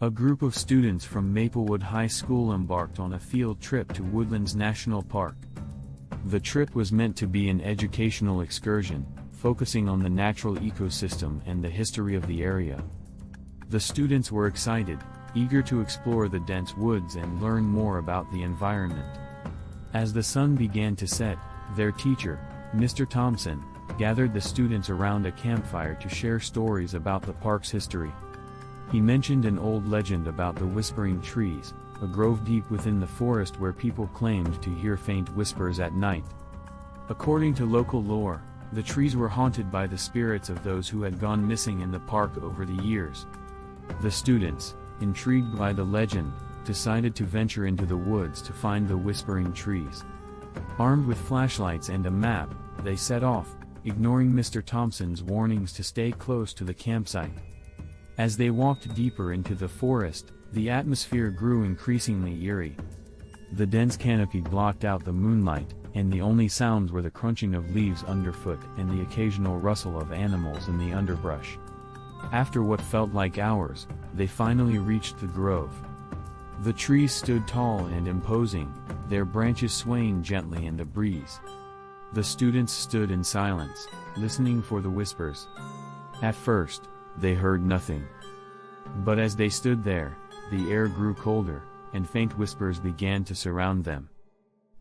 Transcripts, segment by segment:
A group of students from Maplewood High School embarked on a field trip to Woodlands National Park. The trip was meant to be an educational excursion, focusing on the natural ecosystem and the history of the area. The students were excited, eager to explore the dense woods and learn more about the environment. As the sun began to set, their teacher, Mr. Thompson, gathered the students around a campfire to share stories about the park's history. He mentioned an old legend about the Whispering Trees, a grove deep within the forest where people claimed to hear faint whispers at night. According to local lore, the trees were haunted by the spirits of those who had gone missing in the park over the years. The students, intrigued by the legend, decided to venture into the woods to find the Whispering Trees. Armed with flashlights and a map, they set off, ignoring Mr. Thompson's warnings to stay close to the campsite. As they walked deeper into the forest, the atmosphere grew increasingly eerie. The dense canopy blocked out the moonlight, and the only sounds were the crunching of leaves underfoot and the occasional rustle of animals in the underbrush. After what felt like hours, they finally reached the grove. The trees stood tall and imposing, their branches swaying gently in the breeze. The students stood in silence, listening for the whispers. At first, they heard nothing. But as they stood there, the air grew colder, and faint whispers began to surround them.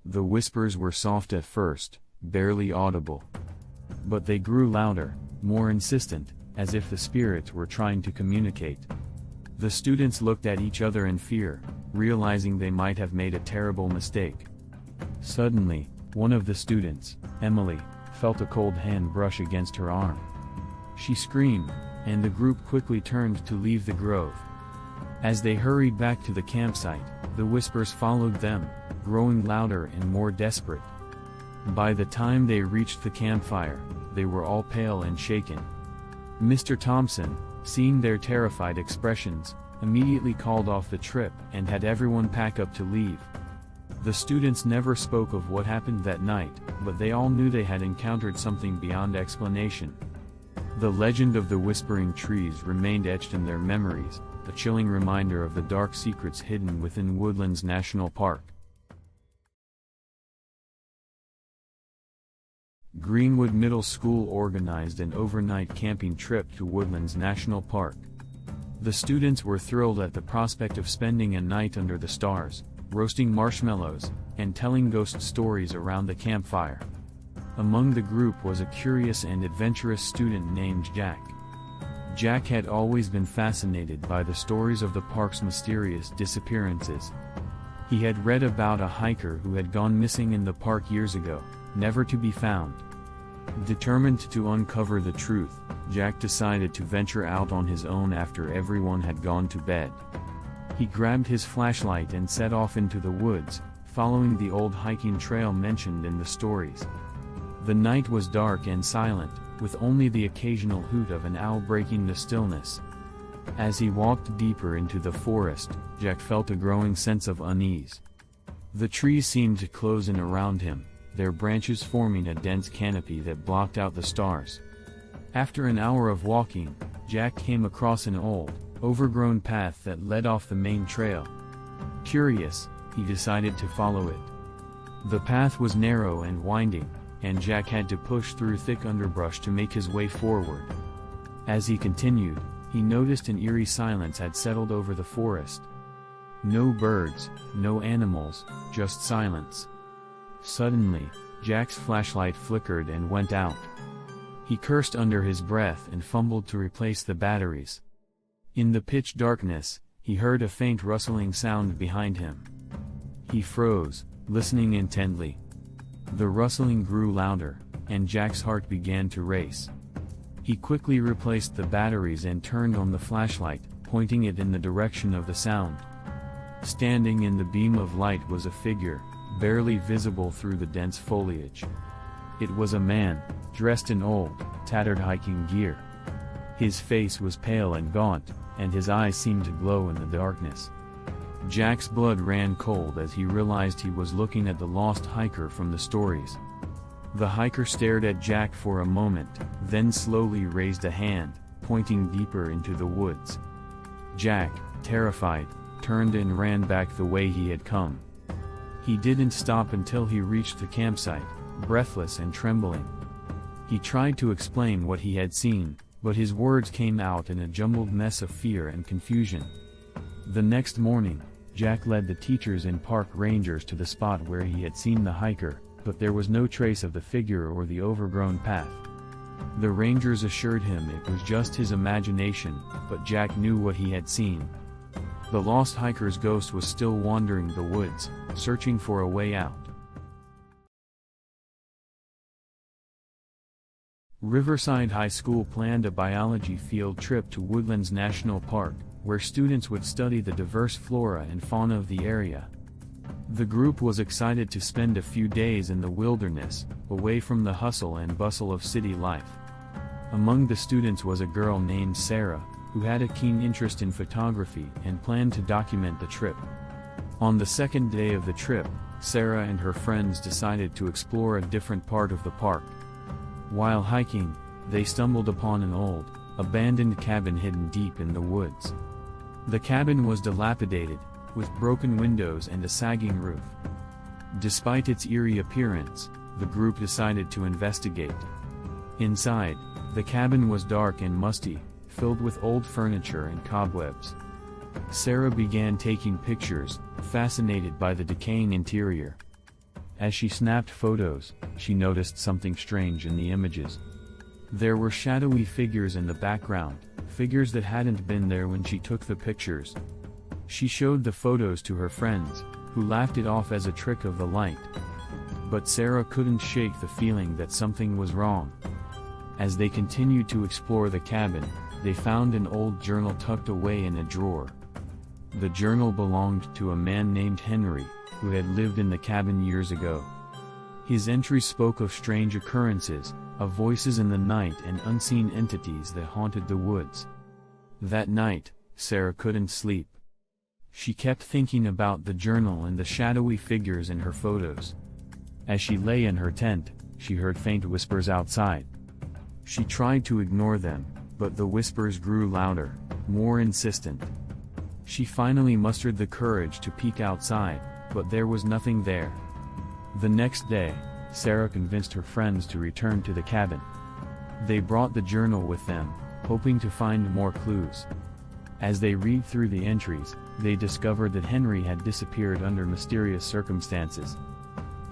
The whispers were soft at first, barely audible. But they grew louder, more insistent, as if the spirits were trying to communicate. The students looked at each other in fear, realizing they might have made a terrible mistake. Suddenly, one of the students, Emily, felt a cold hand brush against her arm. She screamed, and the group quickly turned to leave the grove. As they hurried back to the campsite, the whispers followed them, growing louder and more desperate. By the time they reached the campfire, they were all pale and shaken. Mr. Thompson, seeing their terrified expressions, immediately called off the trip and had everyone pack up to leave. The students never spoke of what happened that night, but they all knew they had encountered something beyond explanation. The legend of the Whispering Trees remained etched in their memories, a chilling reminder of the dark secrets hidden within Woodlands National Park. Greenwood Middle School organized an overnight camping trip to Woodlands National Park. The students were thrilled at the prospect of spending a night under the stars, roasting marshmallows, and telling ghost stories around the campfire. Among the group was a curious and adventurous student named Jack. Jack had always been fascinated by the stories of the park's mysterious disappearances. He had read about a hiker who had gone missing in the park years ago, never to be found. Determined to uncover the truth, Jack decided to venture out on his own after everyone had gone to bed. He grabbed his flashlight and set off into the woods, following the old hiking trail mentioned in the stories. The night was dark and silent, with only the occasional hoot of an owl breaking the stillness. As he walked deeper into the forest, Jack felt a growing sense of unease. The trees seemed to close in around him, their branches forming a dense canopy that blocked out the stars. After an hour of walking, Jack came across an old, overgrown path that led off the main trail. Curious, he decided to follow it. The path was narrow and winding, and Jack had to push through thick underbrush to make his way forward. As he continued, he noticed an eerie silence had settled over the forest. No birds, no animals, just silence. Suddenly, Jack's flashlight flickered and went out. He cursed under his breath and fumbled to replace the batteries. In the pitch darkness, he heard a faint rustling sound behind him. He froze, listening intently. The rustling grew louder, and Jack's heart began to race. He quickly replaced the batteries and turned on the flashlight, pointing it in the direction of the sound. Standing in the beam of light was a figure, barely visible through the dense foliage. It was a man, dressed in old, tattered hiking gear. His face was pale and gaunt, and his eyes seemed to glow in the darkness. Jack's blood ran cold as he realized he was looking at the lost hiker from the stories. The hiker stared at Jack for a moment, then slowly raised a hand, pointing deeper into the woods. Jack, terrified, turned and ran back the way he had come. He didn't stop until he reached the campsite, breathless and trembling. He tried to explain what he had seen, but his words came out in a jumbled mess of fear and confusion. The next morning, Jack led the teachers and park rangers to the spot where he had seen the hiker, but there was no trace of the figure or the overgrown path. The rangers assured him it was just his imagination, but Jack knew what he had seen. The lost hiker's ghost was still wandering the woods, searching for a way out. Riverside High School planned a biology field trip to Woodlands National Park, where students would study the diverse flora and fauna of the area. The group was excited to spend a few days in the wilderness, away from the hustle and bustle of city life. Among the students was a girl named Sarah, who had a keen interest in photography and planned to document the trip. On the second day of the trip, Sarah and her friends decided to explore a different part of the park. While hiking, they stumbled upon an old, abandoned cabin hidden deep in the woods. The cabin was dilapidated, with broken windows and a sagging roof. Despite its eerie appearance, the group decided to investigate. Inside, the cabin was dark and musty, filled with old furniture and cobwebs. Sarah began taking pictures, fascinated by the decaying interior. As she snapped photos, she noticed something strange in the images. There were shadowy figures in the background, figures that hadn't been there when she took the pictures. She showed the photos to her friends, who laughed it off as a trick of the light. But Sarah couldn't shake the feeling that something was wrong. As they continued to explore the cabin, they found an old journal tucked away in a drawer. The journal belonged to a man named Henry, who had lived in the cabin years ago. His entries spoke of strange occurrences, of voices in the night and unseen entities that haunted the woods. That night, Sarah couldn't sleep. She kept thinking about the journal and the shadowy figures in her photos. As she lay in her tent, she heard faint whispers outside. She tried to ignore them, but the whispers grew louder, more insistent. She finally mustered the courage to peek outside, but there was nothing there. The next day, Sarah convinced her friends to return to the cabin. They brought the journal with them, hoping to find more clues. As they read through the entries, they discovered that Henry had disappeared under mysterious circumstances.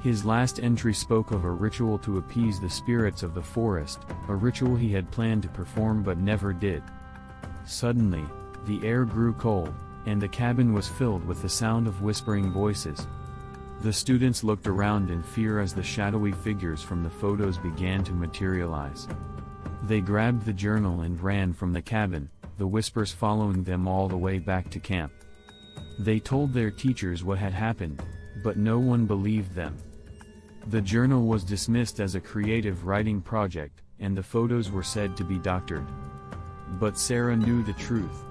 His last entry spoke of a ritual to appease the spirits of the forest, a ritual he had planned to perform but never did. Suddenly, the air grew cold, and the cabin was filled with the sound of whispering voices. The students looked around in fear as the shadowy figures from the photos began to materialize. They grabbed the journal and ran from the cabin, the whispers following them all the way back to camp. They told their teachers what had happened, but no one believed them. The journal was dismissed as a creative writing project, and the photos were said to be doctored. But Sarah knew the truth.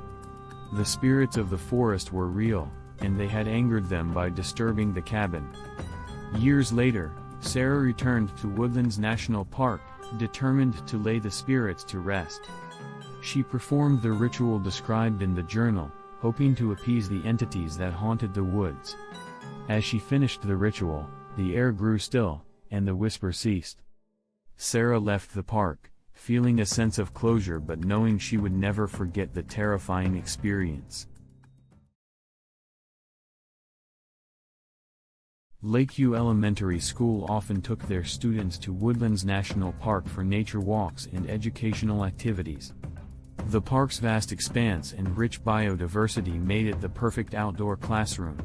The spirits of the forest were real, and they had angered them by disturbing the cabin. Years later, Sarah returned to Woodlands National Park, determined to lay the spirits to rest. She performed the ritual described in the journal, hoping to appease the entities that haunted the woods. As she finished the ritual, the air grew still, and the whisper ceased. Sarah left the park, feeling a sense of closure but knowing she would never forget the terrifying experience. Lakeview Elementary School often took their students to Woodlands National Park for nature walks and educational activities. The park's vast expanse and rich biodiversity made it the perfect outdoor classroom.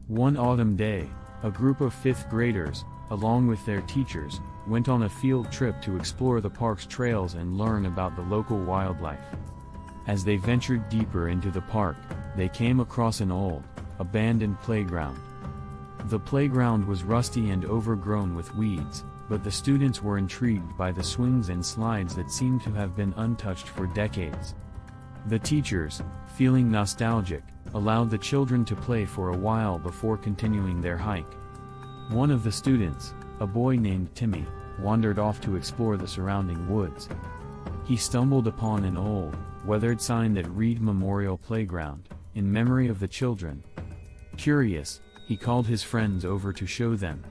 One autumn day, a group of 5th graders, along with their teachers, went on a field trip to explore the park's trails and learn about the local wildlife. As they ventured deeper into the park, they came across an old, abandoned playground. The playground was rusty and overgrown with weeds, but the students were intrigued by the swings and slides that seemed to have been untouched for decades. The teachers, feeling nostalgic, allowed the children to play for a while before continuing their hike. One of the students, a boy named Timmy, wandered off to explore the surrounding woods. He stumbled upon an old, weathered sign that read Memorial Playground, in memory of the children. Curious, he called his friends over to show them.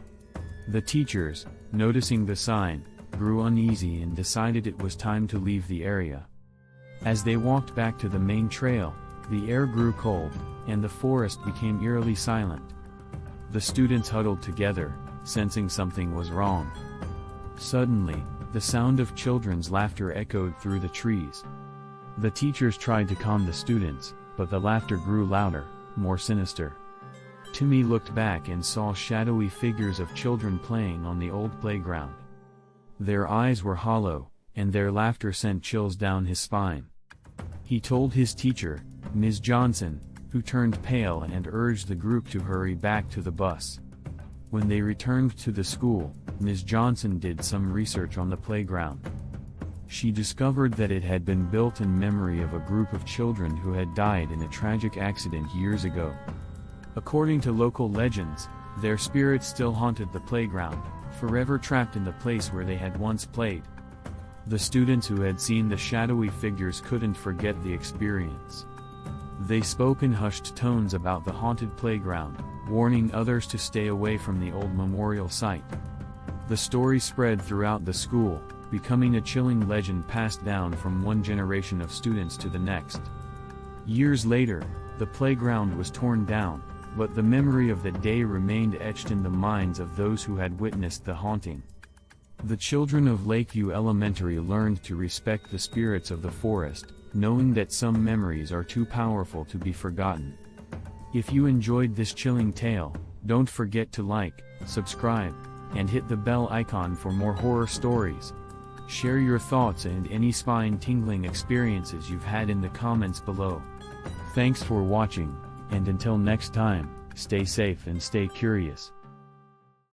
The teachers, noticing the sign, grew uneasy and decided it was time to leave the area. As they walked back to the main trail, the air grew cold, and the forest became eerily silent. The students huddled together, sensing something was wrong. Suddenly, the sound of children's laughter echoed through the trees. The teachers tried to calm the students, but the laughter grew louder, more sinister. Timmy looked back and saw shadowy figures of children playing on the old playground. Their eyes were hollow, and their laughter sent chills down his spine. He told his teacher, Ms. Johnson, who turned pale and urged the group to hurry back to the bus. When they returned to the school, Ms. Johnson did some research on the playground. She discovered that it had been built in memory of a group of children who had died in a tragic accident years ago. According to local legends, their spirits still haunted the playground, forever trapped in the place where they had once played. The students who had seen the shadowy figures couldn't forget the experience. They spoke in hushed tones about the haunted playground, warning others to stay away from the old memorial site. The story spread throughout the school, becoming a chilling legend passed down from one generation of students to the next. Years later, the playground was torn down, but the memory of that day remained etched in the minds of those who had witnessed the haunting. The children of Lakeview Elementary learned to respect the spirits of the forest, knowing that some memories are too powerful to be forgotten. If you enjoyed this chilling tale, don't forget to like, subscribe, and hit the bell icon for more horror stories. Share your thoughts and any spine-tingling experiences you've had in the comments below. Thanks for watching, and until next time, stay safe and stay curious.